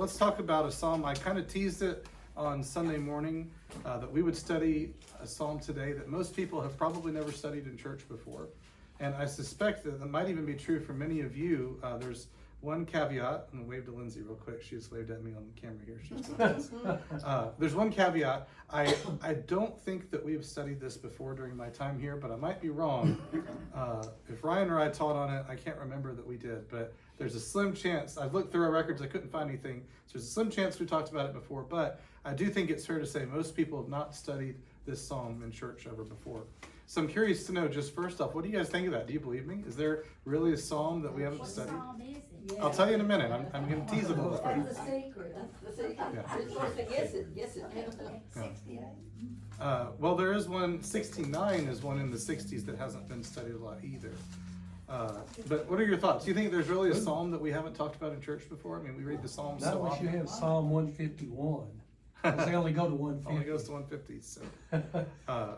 let's talk about a psalm. I kind of teased it on Sunday morning that we would study a psalm today that most people have probably never studied in church before. And I suspect that might even be true for many of you. There's one caveat. I'm going to wave to Lindsay real quick. She just waved at me on the camera here. There's one caveat. I don't think that we've studied this before during my time here, but I might be wrong. If Ryan or I taught on it, I can't remember that we did, but there's a slim chance. I've looked through our records. I couldn't find anything. So there's a slim chance we talked about it before, but I do think it's fair to say most people have not studied this psalm in church ever before. So I'm curious to know, just first off, what do you guys think of that? Do you believe me? Is there really a psalm that we haven't studied? What psalm is it? Yeah. I'll tell you in a minute. I'm going to tease it a little That's first. the secret. That's the secret. Yeah. It's supposed to guess it. Guess it. 68? Well, there is one, 69 is one in the 60s that hasn't been studied a lot either. But what are your thoughts? Do you think there's really a psalm that we haven't talked about in church before? I mean, we read the Psalms Not so unless you often. have Psalm 151. 'Cause they only go to 150. Only goes to 150, so.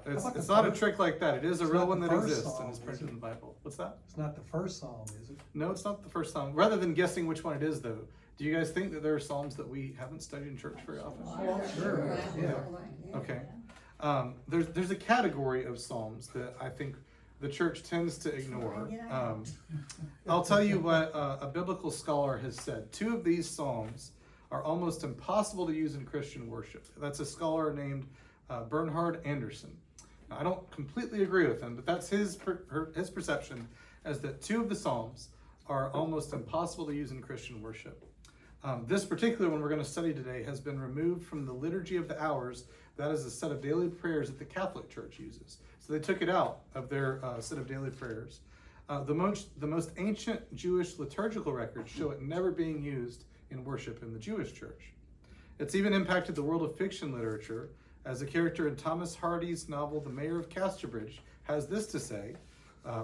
It's not a trick like that. It is a It's real not one the that first exists psalm, and is is printed it? in the Bible. What's that? It's not the first Psalm, is it? No, it's not the first psalm. Rather than guessing which one it is, though, do you guys think that there are psalms that we haven't studied in church very often? Sure. Yeah. Okay. There's a category of psalms that I think the church tends to ignore. I'll tell you what a biblical scholar has said. 2 of these psalms are almost impossible to use in Christian worship. That's a scholar named Bernhard Anderson. Now, I don't completely agree with him, but that's his perception, as that 2 of the psalms are almost impossible to use in Christian worship. This particular one we're going to study today has been removed from the Liturgy of the Hours. That is a set of daily prayers that the Catholic Church uses. So they took it out of their set of daily prayers. The most ancient Jewish liturgical records show it never being used in worship in the Jewish church. It's even impacted the world of fiction literature, as a character in Thomas Hardy's novel The Mayor of Casterbridge has this to say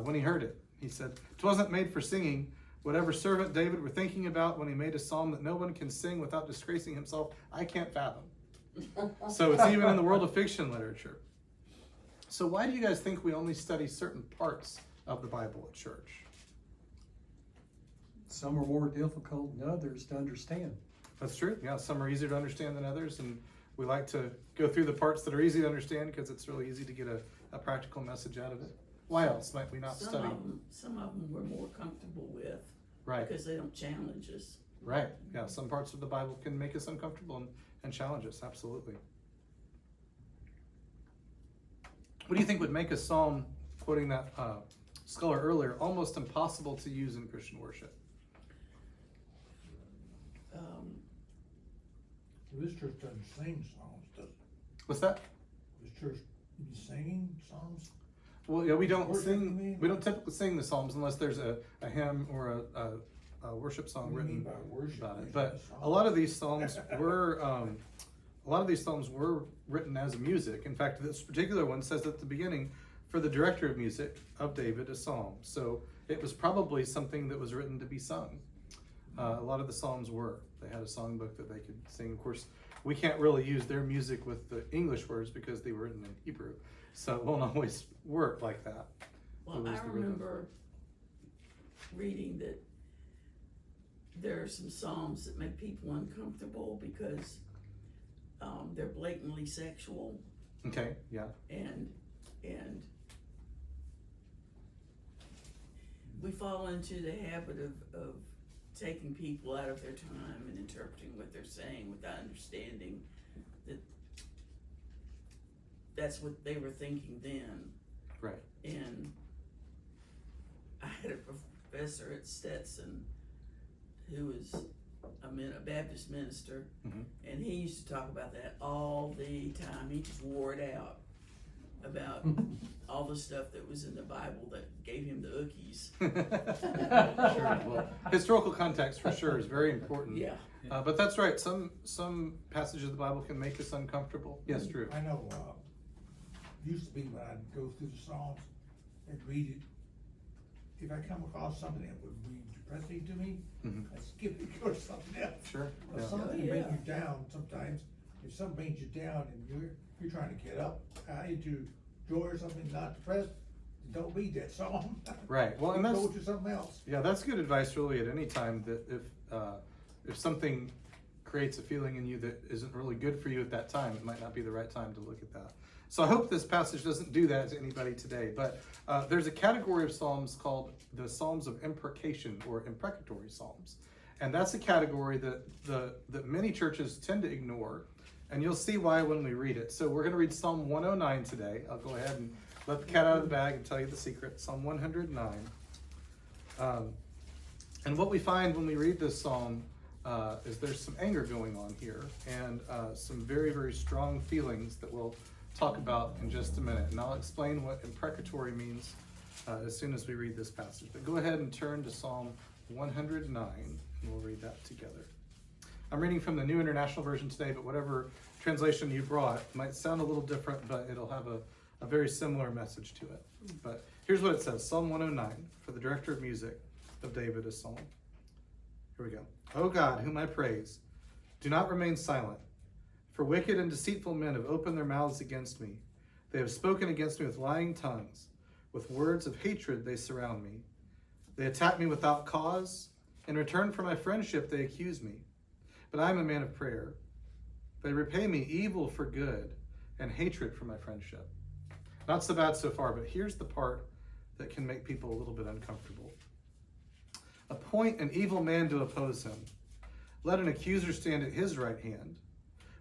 when he heard it. He said, "'Twasn't made for singing. Whatever servant David were thinking about when he made a psalm that no one can sing without disgracing himself, I can't fathom." So it's even in the world of fiction literature. So why do you guys think we only study certain parts of the Bible at church? Some are more difficult than others to understand. That's true. Yeah, some are easier to understand than others, and we like to go through the parts that are easy to understand because it's really easy to get a practical message out of it. Why else might we not study? Some of them we're more comfortable with. Right. Because they don't challenge us. Right. Yeah, some parts of the Bible can make us uncomfortable and challenge us. Absolutely. What do you think would make a psalm, quoting that scholar earlier, almost impossible to use in Christian worship? This church doesn't sing songs, does it? What's that? This church be singing songs? Well, yeah, we don't Worship, you sing. mean? We don't typically sing the psalms unless there's a hymn or a worship song What do you written mean by worship? about it. Like But a song? a lot of these psalms were written as music. In fact, this particular one says at the beginning, "For the director of music of David, a psalm." So it was probably something that was written to be sung. A lot of the psalms were. They had a songbook that they could sing. Of course, we can't really use their music with the English words because they were written in Hebrew. So it won't always work like that. Well, To lose I the rhythm. remember reading that there are some psalms that make people uncomfortable because they're blatantly sexual, Okay, yeah. and we fall into the habit of taking people out of their time and interpreting what they're saying without understanding that that's what they were thinking then. Right. And I had a professor at Stetson who was a Baptist minister, Mhm. and he used to talk about that all the time. He just wore it out about all the stuff that was in the Bible that gave him the ookies. Sure. Well, historical context for sure is very important. Yeah. But that's right. Some passages of the Bible can make us uncomfortable. Yes, Drew. I know, used to be when I'd go through the Psalms and read it, if I come across something that would be depressing to me, Mhm. I'd skip it, go to something else. Sure. If Yeah. something Oh, yeah. brings you down sometimes, if something brings you down and you're trying to get up into joy or something, not depressed, don't read that psalm. Right. Well, and Go to something else. that's good advice really at any time, that if something creates a feeling in you that isn't really good for you at that time, it might not be the right time to look at that. So I hope this passage doesn't do that to anybody today, but there's a category of Psalms called the Psalms of Imprecation or Imprecatory Psalms. And that's a category that many churches tend to ignore, and you'll see why when we read it. So we're going to read Psalm 109 today. I'll go ahead and let the cat out of the bag and tell you the secret. Psalm 109. And what we find when we read this psalm is there's some anger going on here, and some very, very strong feelings that we'll talk about in just a minute. And I'll explain what imprecatory means as soon as we read this passage. But go ahead and turn to Psalm 109, and we'll read that together. I'm reading from the New International Version today, but whatever translation you brought might sound a little different, but it'll have a very similar message to it. But here's what it says, Psalm 109, for the director of music of David, a psalm. Here we go. O God, whom I praise, do not remain silent. For wicked and deceitful men have opened their mouths against me. They have spoken against me with lying tongues. With words of hatred they surround me. They attack me without cause. In return for my friendship they accuse me. But I am a man of prayer. They repay me evil for good and hatred for my friendship. Not so bad so far, but here's the part that can make people a little bit uncomfortable. Appoint an evil man to oppose him. Let an accuser stand at his right hand.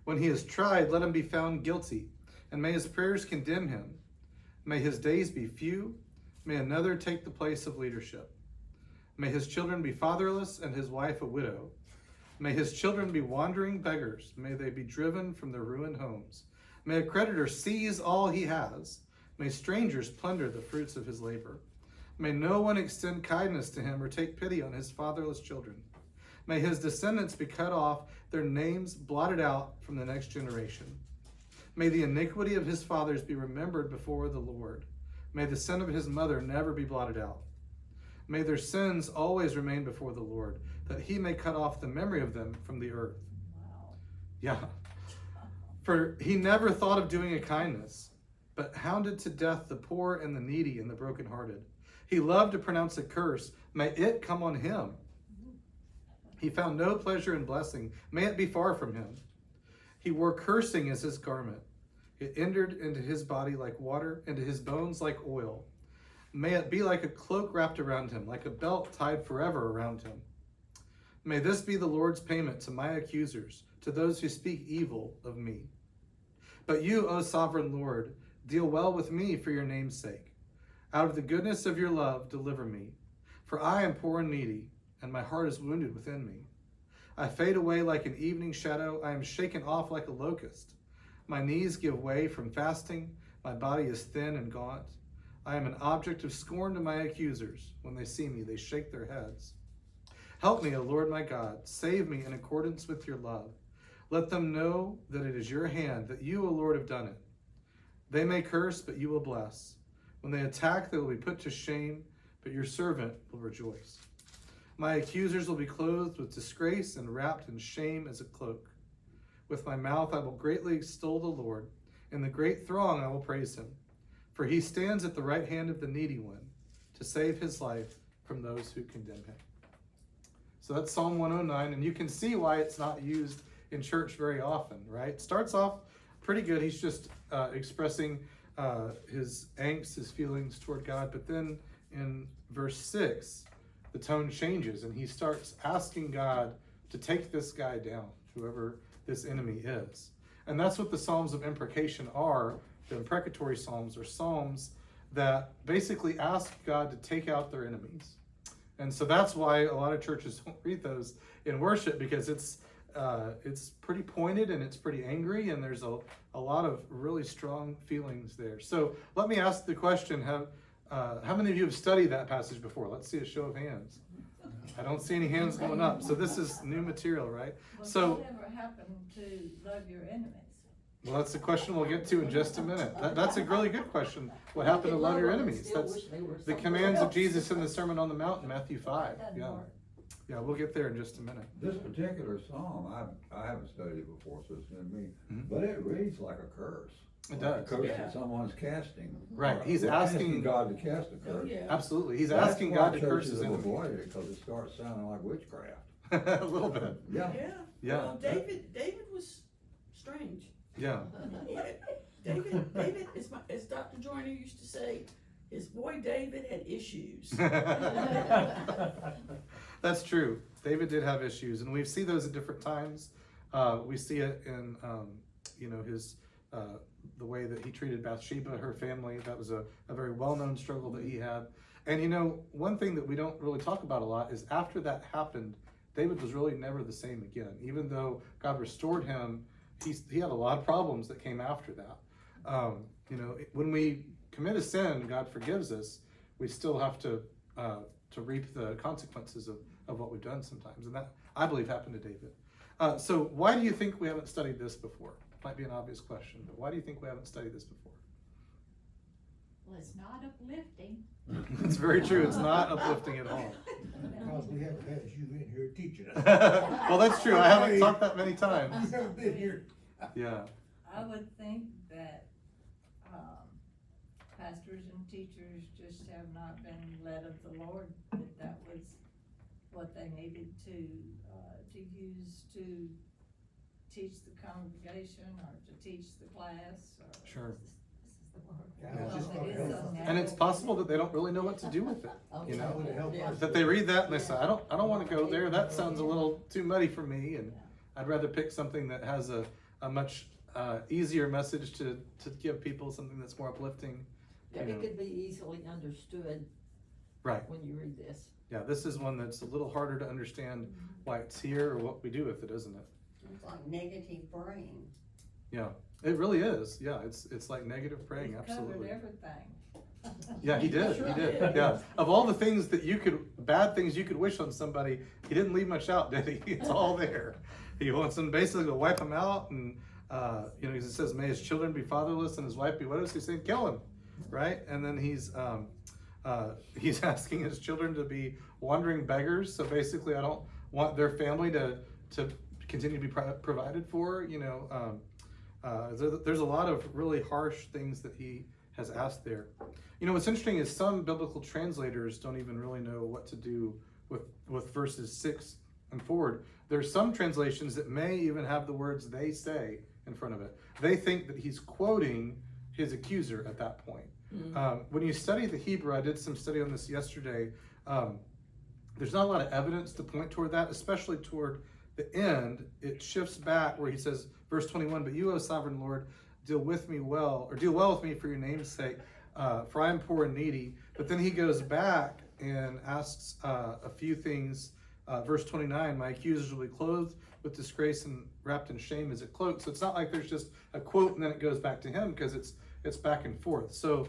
When he is tried, let him be found guilty, and may his prayers condemn him. May his days be few. May another take the place of leadership. May his children be fatherless and his wife a widow. May his children be wandering beggars. May they be driven from their ruined homes. May a creditor seize all he has. May strangers plunder the fruits of his labor. May no one extend kindness to him or take pity on his fatherless children. May his descendants be cut off, their names blotted out from the next generation. May the iniquity of his fathers be remembered before the Lord. May the sin of his mother never be blotted out. May their sins always remain before the Lord, that he may cut off the memory of them from the earth. Wow. Yeah. For he never thought of doing a kindness, but hounded to death the poor and the needy and the brokenhearted. He loved to pronounce a curse. May it come on him. He found no pleasure in blessing. May it be far from him. He wore cursing as his garment. It entered into his body like water, into his bones like oil. May it be like a cloak wrapped around him, like a belt tied forever around him. May this be the Lord's payment to my accusers, to those who speak evil of me. But you, O sovereign Lord, deal well with me for your name's sake. Out of the goodness of your love, deliver me. For I am poor and needy, and my heart is wounded within me. I fade away like an evening shadow. I am shaken off like a locust. My knees give way from fasting. My body is thin and gaunt. I am an object of scorn to my accusers. When they see me, they shake their heads. Help me, O Lord my God. Save me in accordance with your love. Let them know that it is your hand, that you, O Lord, have done it. They may curse, but you will bless. When they attack, they will be put to shame, but your servant will rejoice. My accusers will be clothed with disgrace and wrapped in shame as a cloak. With my mouth I will greatly extol the Lord. In the great throng I will praise him. For he stands at the right hand of the needy one to save his life from those who condemn him. So that's Psalm 109, and you can see why it's not used in church very often, right? It starts off pretty good. He's just expressing his angst, his feelings toward God. But then in verse 6, the tone changes, and he starts asking God to take this guy down, whoever this enemy is. And that's what the Psalms of Imprecation are. The imprecatory Psalms are Psalms that basically ask God to take out their enemies. And so that's why a lot of churches don't read those in worship, because it's pretty pointed and it's pretty angry, and there's a lot of really strong feelings there. So let me ask the question, how many of you have studied that passage before? Let's see a show of hands. I don't see any hands going up. So this is new material, right? Well, So whatever happened to love your enemies? well, that's the question we'll get to in just a minute. That's a really good question. What happened to love your enemies? That's the commands of Jesus in the Sermon on the Mount in Matthew 5. Yeah. Yeah, we'll get there in just a minute. This particular psalm, I haven't studied it before, so it's new to me, Mhm. but it reads like a curse. It Like does. a curse Yeah. that someone's casting. Right, he's We're asking- God to cast a Oh, curse. yeah. Absolutely. He's That's asking why God to curse churches his have enemies. avoided it, because it starts sounding like witchcraft. A little bit. Yeah. Yeah. Well, David was strange. Yeah. David, as Dr. Joyner used to say, his boy David had issues. That's true. David did have issues, and we see those at different times. We see it in, his the way that he treated Bathsheba, her family. That was a very well-known struggle that he had. And one thing that we don't really talk about a lot is after that happened, David was really never the same again. Even though God restored him, he had a lot of problems that came after that. When we commit a sin, God forgives us. We still have to reap the consequences of what we've done sometimes, and that I believe happened to David. So why do you think we haven't studied this before? Might be an obvious question, but why do you think we haven't studied this before? Well, it's not uplifting. It's very true. It's not uplifting at all. Because we haven't had you in here teaching us. Well, that's true. I haven't talked that many times. You haven't been here. Yeah. I would think that, pastors and teachers just have not been led of the Lord, that was what they needed to use to teach the congregation or to teach the class or. Sure. Yeah, Yeah. I just thought it helped. And it's possible that they don't really know what to do with it. Okay. That would help us. That they read that and they say, I don't want to go there. That sounds a little too muddy for me, and I'd rather pick something that has a much easier message to give people, something that's more uplifting. Yeah, it could be easily understood. Right. When you read this. Yeah, this is one that's a little harder to understand why it's here or what we do with it, isn't it? It's like negative brain. Yeah, it really is. Yeah, it's like negative praying, He's absolutely. covered everything. Yeah, he did. Sure He did. did. Yeah, of all the things that bad things you could wish on somebody, he didn't leave much out, did he? It's all there. He wants them basically to wipe them out, and he says, "May his children be fatherless and his wife be widows." He's saying, "Kill him," right? And then he's asking his children to be wandering beggars. So basically, I don't want their family to continue to be provided for. There's a lot of really harsh things that he has asked there. What's interesting is some biblical translators don't even really know what to do with verses 6 and forward. There's some translations that may even have the words "they say" in front of it. They think that he's quoting his accuser at that point. When you study the Hebrew, I did some study on this yesterday, there's not a lot of evidence to point toward that, especially toward the end. It shifts back where he says, verse 21, "But you, O sovereign Lord, deal well with me for your name's sake, for I am poor and needy." But then he goes back and asks a few things. Verse 29, "My accusers will be clothed with disgrace and wrapped in shame as a cloak." So it's not like there's just a quote and then it goes back to him, because it's back and forth. So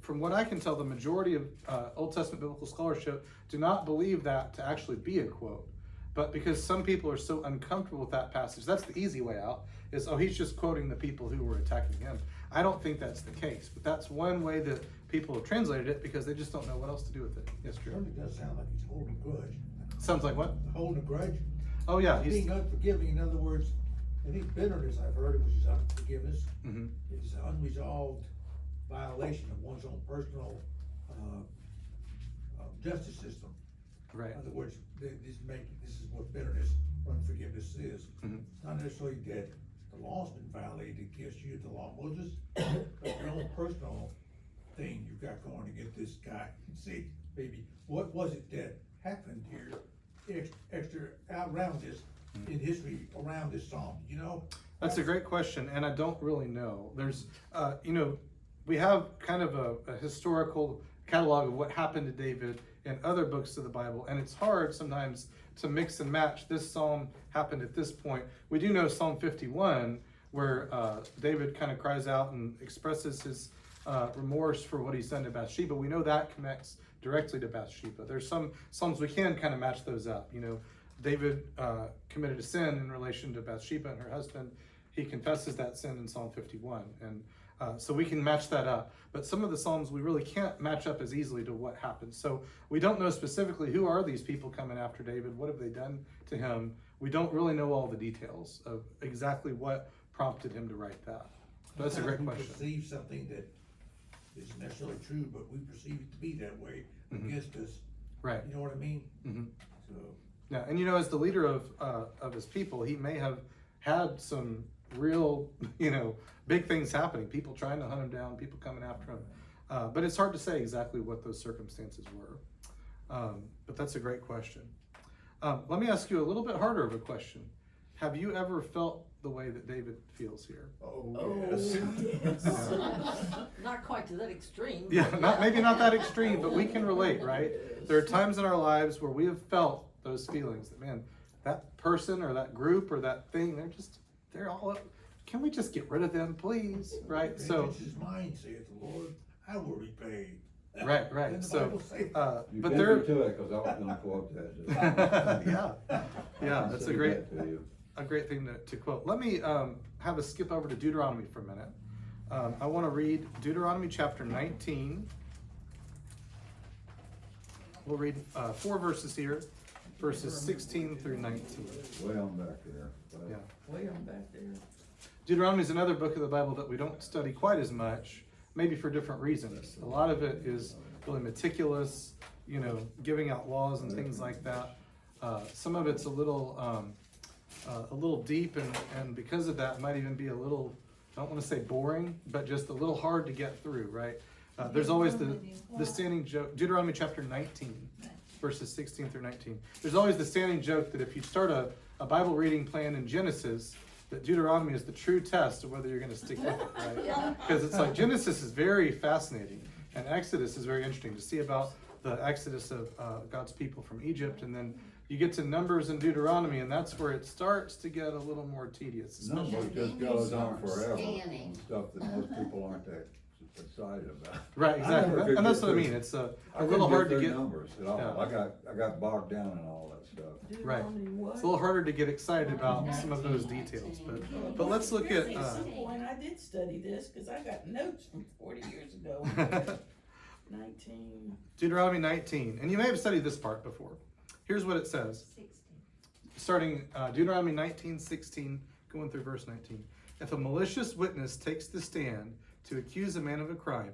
from what I can tell, the majority of Old Testament biblical scholarship do not believe that to actually be a quote. But because some people are so uncomfortable with that passage, that's the easy way out, is, he's just quoting the people who were attacking him. I don't think that's the case, but that's one way that people have translated it, because they just don't know what else to do with it. Yes, It Drew? certainly does sound like he's holding a grudge. Sounds like what? Holding a grudge. Oh, yeah. He's, Being unforgiving, in other words, I think bitterness, I've heard, which is unforgiveness, Mhm. is unresolved violation of one's own personal justice system. Right. In other words, this is what bitterness, unforgiveness is. Mhm. It's not necessarily that the law's been violated against you, the law of Moses, but your own personal thing you've got going against this guy. See, maybe, what was it that happened here extra around this, in history around this psalm, That's a great question, and I don't really know. There's, we have kind of a historical catalog of what happened to David in other books of the Bible, and it's hard sometimes to mix and match. This psalm happened at this point. We do know Psalm 51, where David kind of cries out and expresses his remorse for what he's done to Bathsheba. We know that connects directly to Bathsheba. There's some psalms we can kind of match those up. David committed a sin in relation to Bathsheba and her husband. He confesses that sin in Psalm 51, and so we can match that up. But some of the psalms we really can't match up as easily to what happened. So we don't know specifically who are these people coming after David. What have they done to him? We don't really know all the details of exactly what prompted him to write that. But that's a great Sometimes question. we perceive something that isn't necessarily true, but we perceive it to be that way against us. Right. You know what I mean? Mhm. So, Yeah, and as the leader of his people, he may have had some real, big things happening. People trying to hunt him down, people coming after him. But it's hard to say exactly what those circumstances were. But that's a great question. Let me ask you a little bit harder of a question. Have you ever felt the way that David feels here? Oh, yes. yes. Not quite to that extreme. Yeah, but maybe not that extreme, but we can relate, right? There are times in our lives where we have felt those feelings that, man, that person or that group or that thing, they're all up. Can we just get rid of them, please? Right? So, Vengeance is mine, saith the Lord, I will repay. right. Didn't the So, Bible say? You but beat there, me to it, cause I was gonna quote that. yeah, that's Say a great, that to you. a great thing to quote. Let me have a skip over to Deuteronomy for a minute. I want to read Deuteronomy chapter 19. We'll read 4 verses here, verses 16 through 19. Way on back there. But Yeah. Way on back there. Deuteronomy is another book of the Bible that we don't study quite as much, maybe for different reasons. A lot of it is really meticulous, giving out laws and things like that. Some of it's a little deep, and because of that, it might even be a little, I don't want to say boring, but just a little hard to get through, right? There's always the standing joke, Deuteronomy chapter 19, verses 16 through 19. There's always the standing joke that if you start a Bible reading plan in Genesis, that Deuteronomy is the true test of whether you're going to stick with it, right? Yeah. Because it's like Genesis is very fascinating, and Exodus is very interesting to see about the exodus of God's people from Egypt, and then you get to Numbers and Deuteronomy, and that's where it starts to get a little more tedious. Numbers And just then you goes on start forever, scanning. stuff that most people aren't that excited about. Right, I exactly, never could and that's get what I through- mean. It's a I little couldn't hard to through get. numbers at all. Yeah. I got bogged down in all that stuff. Right. Deuteronomy what? It's a little harder to get excited about some of those details, but let's look at. Really simple, and I did study this, cause I got notes from 40 years ago. 19. Deuteronomy 19, and you may have studied this part before. Here's what it says. Starting Deuteronomy 19:16, going through verse 19. If a malicious witness takes the stand to accuse a man of a crime,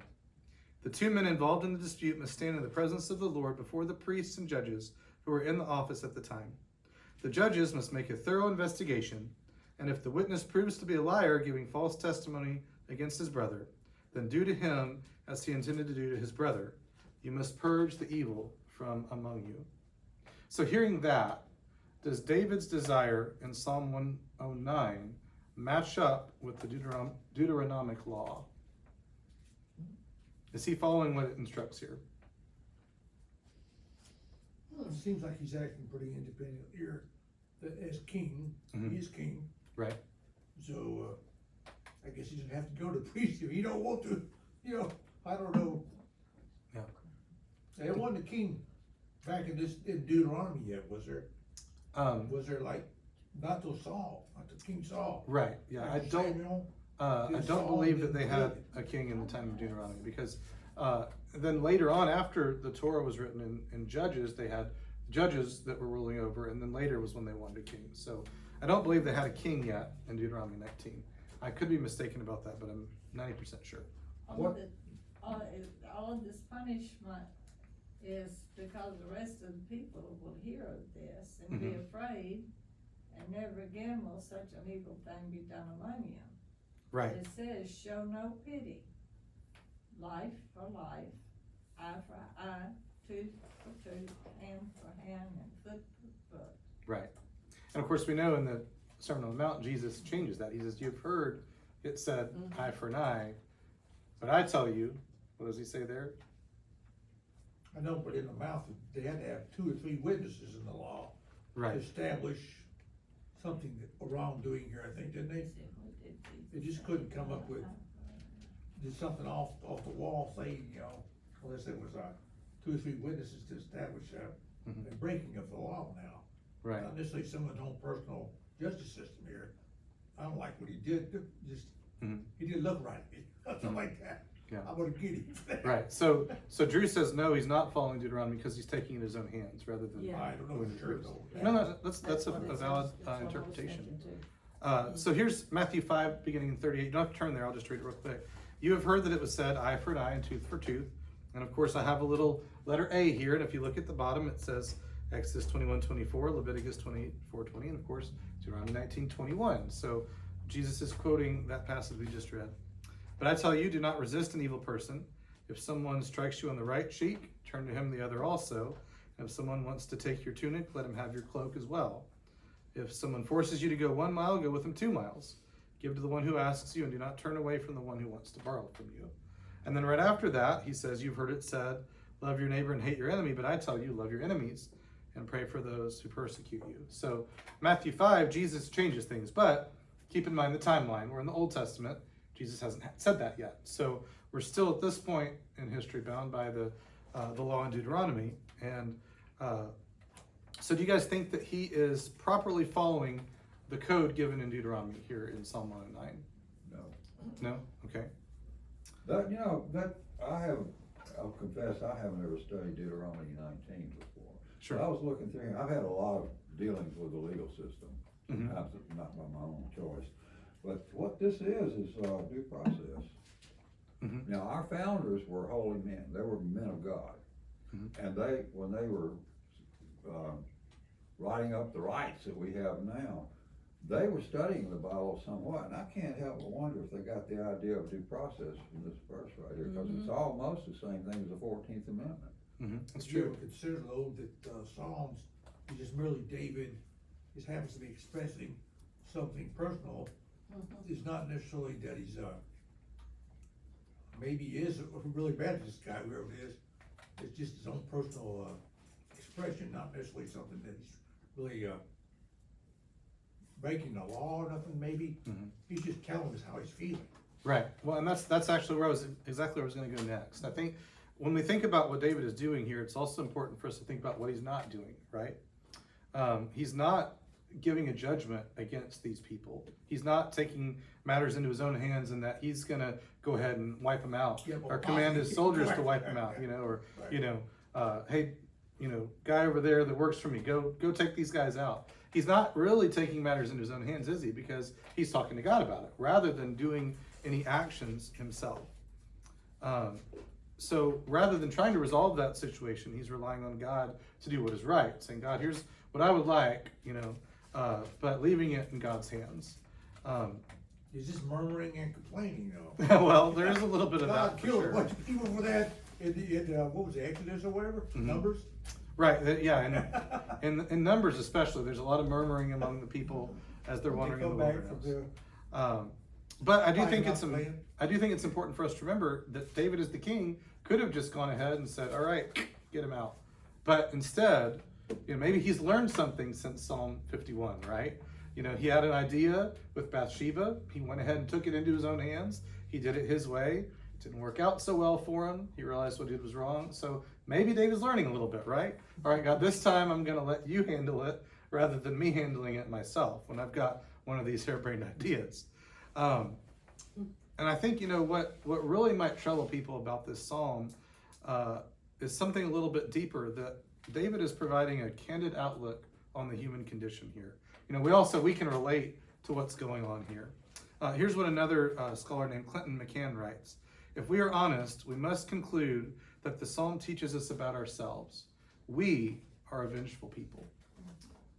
the two men involved in the dispute must stand in the presence of the Lord before the priests and judges who are in the office at the time. The judges must make a thorough investigation, and if the witness proves to be a liar, giving false testimony against his brother, then do to him as he intended to do to his brother. You must purge the evil from among you. So hearing that, does David's desire in Psalm 109 match up with the Deuteronomic law? Is he following what it instructs here? Well, it seems like he's acting pretty independent here, that as king, Mhm. he is king, Right. so, I guess he doesn't have to go to the priest if he don't want to, I don't know. Yeah. There wasn't a king back in Deuteronomy yet, was there? Was there not till Saul, not till King Saul? Right. Yeah. I don't. Samuel? I Did don't Saul believe didn't that they do had it? a king in the time of Deuteronomy, because then later on, after the Torah was written in Judges, they had judges that were ruling over, and then later was when they wanted a king. So I don't believe they had a king yet in Deuteronomy 19. I could be mistaken about that, but I'm 90% sure. All of this punishment is because the rest of the people will hear of this and be afraid, and never again will such an evil thing be done among you. Right. It says, show no pity. Life for life, eye for eye, tooth for tooth, hand for hand, and foot for foot. Right. And of course, we know in the Sermon on the Mount, Jesus changes that. He says, you've heard it said eye for an eye, but I tell you, what does he say there? I know, but in the mouth, they had to have 2 or 3 witnesses in the law to Right. establish something wrongdoing here, I think, didn't they? They just couldn't come up with, did something off the wall saying, unless there was 2 or 3 witnesses to establish a breaking of the law now. Right. Not necessarily someone's own personal justice system here. I don't like what he did, just, he didn't look right, something like that. Yeah. I'm gonna get him. Right. So Drew says no, he's not following Deuteronomy because he's taking it in his own hands rather than. Yeah. I don't know for sure though. No, that's a valid interpretation. So here's Matthew 5, beginning in 38. You don't have to turn there, I'll just read it real quick. You have heard that it was said, eye for an eye and tooth for tooth. And of course, I have a little letter A here, and if you look at the bottom, it says, Exodus 21:24, Leviticus 24:20, and of course, Deuteronomy 19:21. So Jesus is quoting that passage we just read. But I tell you, do not resist an evil person. If someone strikes you on the right cheek, turn to him the other also. And if someone wants to take your tunic, let him have your cloak as well. If someone forces you to go 1 mile, go with him 2 miles. Give to the one who asks you, and do not turn away from the one who wants to borrow from you. And then right after that, he says, you've heard it said, love your neighbor and hate your enemy, but I tell you, love your enemies and pray for those who persecute you. So Matthew 5, Jesus changes things, but keep in mind the timeline. We're in the Old Testament. Jesus hasn't said that yet. So we're still at this point in history bound by the law in Deuteronomy. And so do you guys think that he is properly following the code given in Deuteronomy here in Psalm 109? No. No? Okay. That, I'll confess, I haven't ever studied Deuteronomy 19 before. Sure. But I was looking through here, I've had a lot of dealings with the legal system, Mhm. not by my own choice. But what this is due process. Mhm. Now, our founders were holy men, they were men of God. Mhm. And when they were writing up the rights that we have now, they were studying the Bible somewhat, and I can't help but wonder if they got the idea of due process from this verse right here, because it's almost the same thing as the 14th Amendment. Mm-hmm. That's Did you ever true. consider though that Psalms is just merely David, just happens to be expressing something personal. It's not necessarily that he's, maybe he is really bad at this guy, whoever it is. It's just his own personal, expression, not necessarily something that he's really, breaking the law or nothing, maybe. Mhm. He's just telling us how he's feeling. Right. Well, and that's actually where I was going to go next. I think when we think about what David is doing here, it's also important for us to think about what he's not doing, right? He's not giving a judgment against these people. He's not taking matters into his own hands and that he's going to go ahead and wipe them out Yeah, well, or command his soldiers to wipe them out, or, hey, guy over there that works for me, go take these guys out. He's not really taking matters into his own hands, is he? Because he's talking to God about it rather than doing any actions himself. So rather than trying to resolve that situation, he's relying on God to do what is right, saying, God, here's what I would like, but leaving it in God's hands. He's just murmuring and complaining, though. Well, there is a little bit of God that for killed a sure. bunch of people for that in what was it, Exodus or whatever, Mhm. Numbers? Right, yeah, and in Numbers especially, there's a lot of murmuring among the people as they're wandering in the wilderness. But I do think it's important for us to remember that David as the king could have just gone ahead and said, all right, get him out. But instead, maybe he's learned something since Psalm 51, right? He had an idea with Bathsheba. He went ahead and took it into his own hands. He did it his way. It didn't work out so well for him. He realized what he did was wrong. So maybe David's learning a little bit, right? All right, God, this time I'm going to let you handle it rather than me handling it myself when I've got one of these harebrained ideas. And I think, what really might trouble people about this psalm is something a little bit deeper, that David is providing a candid outlook on the human condition here. We can relate to what's going on here. Here's what another scholar named Clinton McCann writes. If we are honest, we must conclude that the psalm teaches us about ourselves. We are a vengeful people.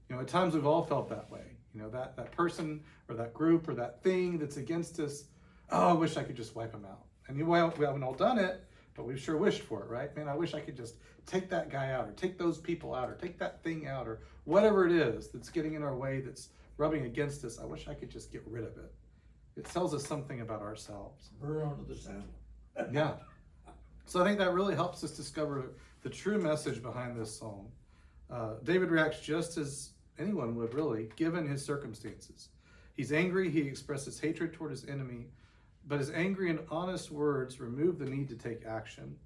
At times we've all felt that way. That person or that group or that thing that's against us, oh, I wish I could just wipe them out. And we haven't all done it, but we've sure wished for it, right? Man, I wish I could just take that guy out or take those people out or take that thing out or whatever it is that's getting in our way, that's rubbing against us. I wish I could just get rid of it. It tells us something about ourselves. Burr onto the saddle. Yeah. So I think that really helps us discover the true message behind this psalm. David reacts just as anyone would, really, given his circumstances. He's angry, he expresses hatred toward his enemy, but his angry and honest words remove the need to take action.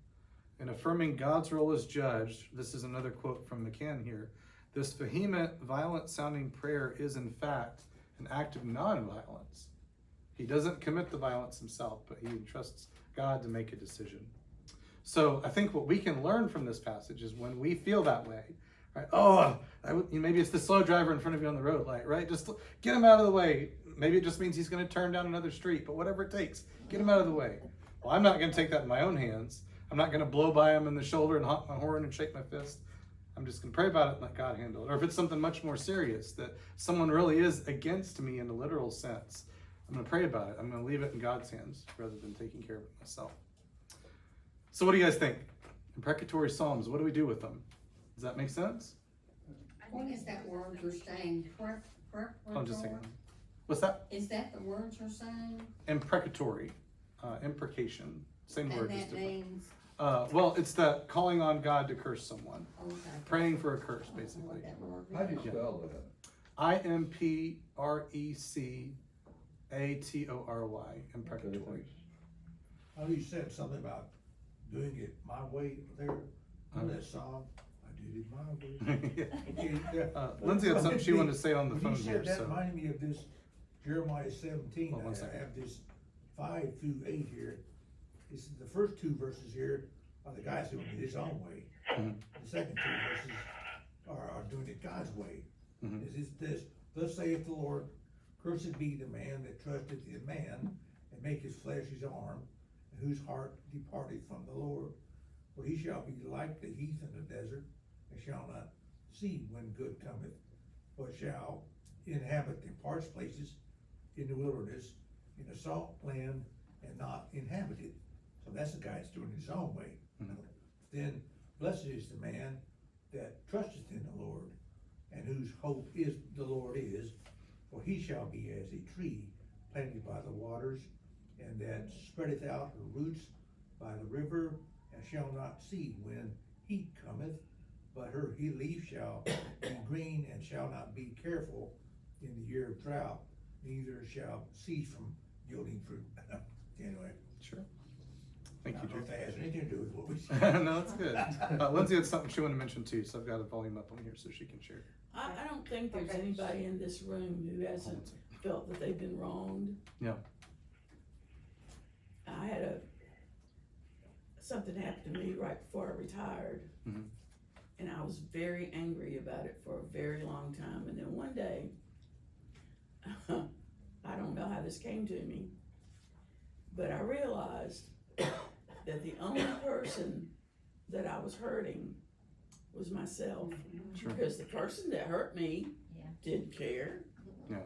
In affirming God's role as judge, this is another quote from McCann here, this vehement, violent-sounding prayer is, in fact, an act of non-violence. He doesn't commit the violence himself, but he entrusts God to make a decision. So I think what we can learn from this passage is when we feel that way, right? Oh, maybe it's the slow driver in front of you on the road light, right? Just get him out of the way. Maybe it just means he's going to turn down another street, but whatever it takes, get him out of the way. Well, I'm not going to take that in my own hands. I'm not going to blow by him in the shoulder and honk my horn and shake my fist. I'm just gonna pray about it and let God handle it. Or if it's something much more serious, that someone really is against me in a literal sense, I'm gonna pray about it. I'm gonna leave it in God's hands rather than taking care of it myself. So what do you guys think? Imprecatory Psalms, what do we do with them? Does that make sense? What is that word you're saying? I'm just saying. What's that? Is that the words you're saying? Imprecatory, imprecation, same word, And just that different. means, Well, it's that calling on God to curse someone, okay. praying for a curse, I don't know basically. what that word How do you means. spell that? Imprecatory, imprecatory. How you said something about doing it my way there, on that song, I did it my way. Okay, yeah. Lindsay had something she wanted to say on the When phone you here, said that so. reminded me of this Jeremiah 17, Hold on one I second. have this 5 through 8 here. This is the first 2 verses here are the guys doing it his own way. Mhm. The second 2 verses are doing it God's way. Mhm. Is this, thus saith the Lord, cursed be the man that trusteth in man, and make his flesh his arm, and whose heart departed from the Lord. For he shall be like the heath in the desert, and shall not see when good cometh, but shall inhabit the parched places in the wilderness, in the salt land, and not inhabit it. So that's the guy that's doing it his own way. Mhm. Then blessed is the man that trusteth in the Lord, and whose hope is the Lord is, for he shall be as a tree planted by the waters, and that spreadeth out her roots by the river, and shall not see when heat cometh, but her leaf shall be green, and shall not be careful in the year of drought, neither shall cease from yielding fruit. Anyway, Sure. I Thank you, don't know if Drew. that has anything to do with what we said. No, that's good. Lindsay had something she wanted to mention too, so I've got a volume up on here so she can share. I don't think there's Okay. anybody in this room who Hold on hasn't one second. felt that they've been wronged. Yeah. I had something happened to me right before I retired. Mhm. And I was very angry about it for a very long time, and then one day, I don't know how this came to me, but I realized that the only person that I was hurting was myself. Sure. Because the person that hurt me Yeah. didn't care. Yeah.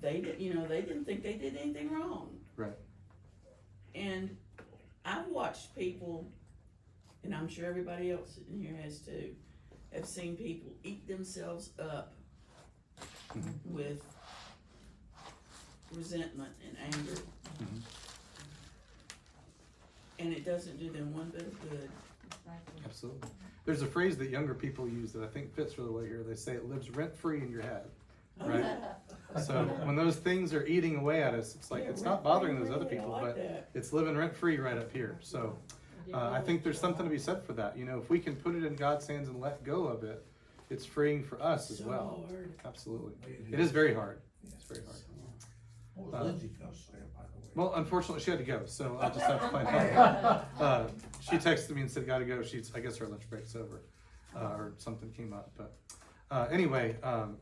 They didn't think they did anything wrong. Right. And I've watched people, and I'm sure everybody else in here has too, have seen people eat themselves up Mhm. with resentment and anger. Mhm. And it doesn't do them one bit of good. Absolutely. There's a phrase that younger people use that I think fits really well here. They say it lives rent-free in your head. Right. So when those things are eating away at us, it's like, Yeah, it's not rent-free, bothering those other really, I people, like but that. it's living rent-free right up here. So I think there's something to be said for that. You know, if we can put it in God's hands and let go of it, it's freeing for us as So well. hard. Absolutely. It is very hard. It's very hard. What was Lindsay gonna say, by the way? Well, unfortunately, she had to go, so I'll just have to find out. She texted me and said, gotta go. I guess her lunch break's over, or something came up, but. Anyway,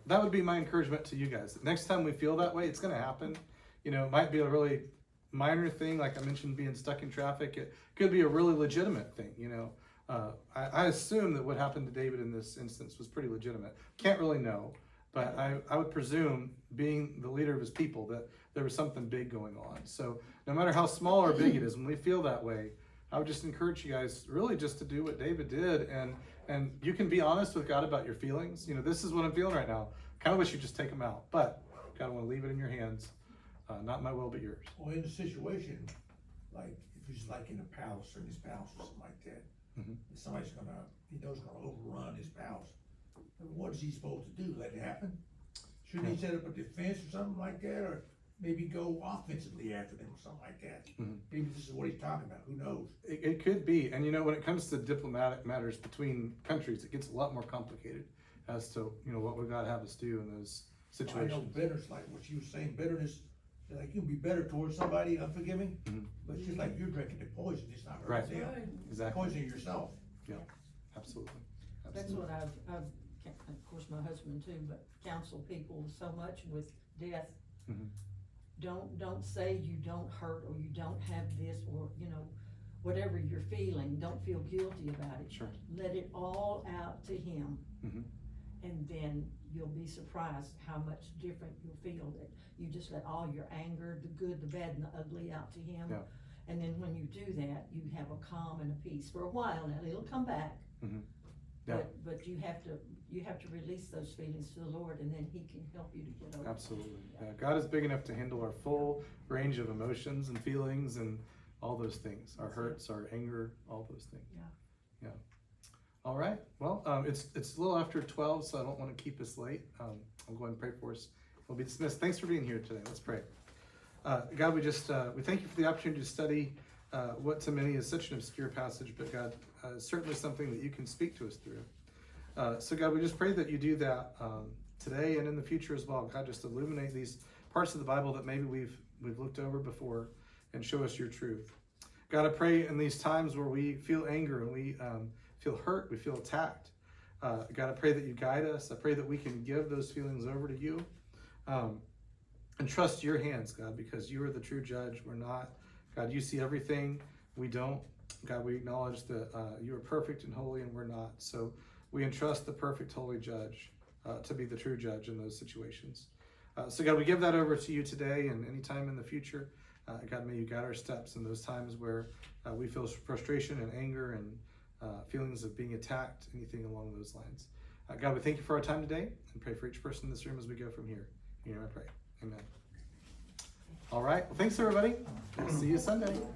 that would be my encouragement to you guys. Next time we feel that way, it's gonna happen. You know, it might be a really minor thing, like I mentioned, being stuck in traffic. It could be a really legitimate thing, you know. I assume that what happened to David in this instance was pretty legitimate. Can't really know, but I would presume, being the leader of his people, that there was something big going on. So no matter how small or big it is, when we feel that way, I would just encourage you guys really just to do what David did, and you can be honest with God about your feelings. You know, this is what I'm feeling right now. Kind of wish you'd just take them out, but God, I want to leave it in your hands. Not my will, but yours. Well, in a situation, like, if he's like in a palace or in his palace or something like that, Mhm. and somebody's he knows gonna overrun his palace, then what is he supposed to do, let it happen? Shouldn't he set up a defense or something like that, or maybe go offensively after them or something like that? Mhm. Maybe this is what he's talking about, who knows? It could be, and you know, when it comes to diplomatic matters between countries, it gets a lot more complicated as to, you know, what would God have us do in those I know situations. bitterness, like what you were saying, bitterness, like you can be bitter towards somebody, unforgiving, Mhm. but it's just like you're drinking the poison, it's not Right. hurting them. Right. Exactly. Poisoning yourself. Absolutely. That's Absolutely. what I've, of course, my husband too, but counsel people so much with death. Mhm. Don't say you don't hurt or you don't have this, or, you know, whatever you're feeling, don't feel guilty about it. Sure. Let it all out to him. Mhm. And then you'll be surprised how much different you'll feel that you just let all your anger, the good, the bad, and the ugly out to him. Yeah. And then when you do that, you have a calm and a peace for a while. Now, it'll come back. Mhm. Yeah. But you have to release those feelings to the Lord, and then he can help you to get over them. Absolutely. Yeah. God is big enough to handle our full range of emotions and feelings and all those things, our hurts, our anger, all those things. Yeah. Yeah. All right. Well, it's a little after 12, so I don't want to keep us late. I'll go ahead and pray for us. We'll be dismissed. Thanks for being here today. Let's pray. God, we thank you for the opportunity to study what to many is such an obscure passage, but God, certainly something that you can speak to us through. So God, we just pray that you do that today and in the future as well. God, just illuminate these parts of the Bible that maybe we've looked over before and show us your truth. God, I pray in these times where we feel anger and we feel hurt, we feel attacked. God, I pray that you guide us. I pray that we can give those feelings over to you and trust your hands, God, because you are the true judge. We're not. God, you see everything. We don't. God, we acknowledge that you are perfect and holy and we're not. So we entrust the perfect, holy judge to be the true judge in those situations. So God, we give that over to you today and any time in the future. God, may you guide our steps in those times where we feel frustration and anger and feelings of being attacked, anything along those lines. God, we thank you for our time today and pray for each person in this room as we go from here. In your name I pray. Amen. All right. Well, thanks, everybody. We'll see you Sunday.